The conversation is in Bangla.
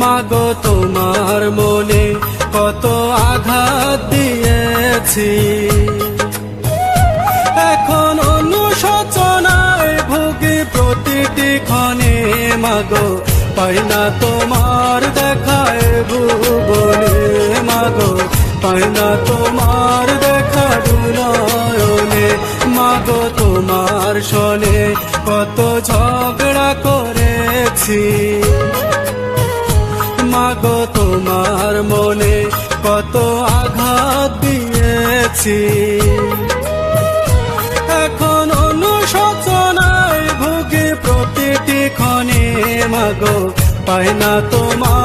মাগো তোমার মনে কত আঘাত দিয়েছি, এখন অনুশোচনায় ভুগি প্রতিটি ক্ষণে। মাগো পাই না তোমার দেখায় ভুবনে, মাগো পাই না তোমার দেখা নয়নে। মাগো তোমার সনে কত ঝগড়া করেছি, মাগো তোমার মনে কত আঘাত দিয়েছি, এখন অনুশোচনায় ভুগি প্রতিটি ক্ষণে। মাগো পাই না তোমার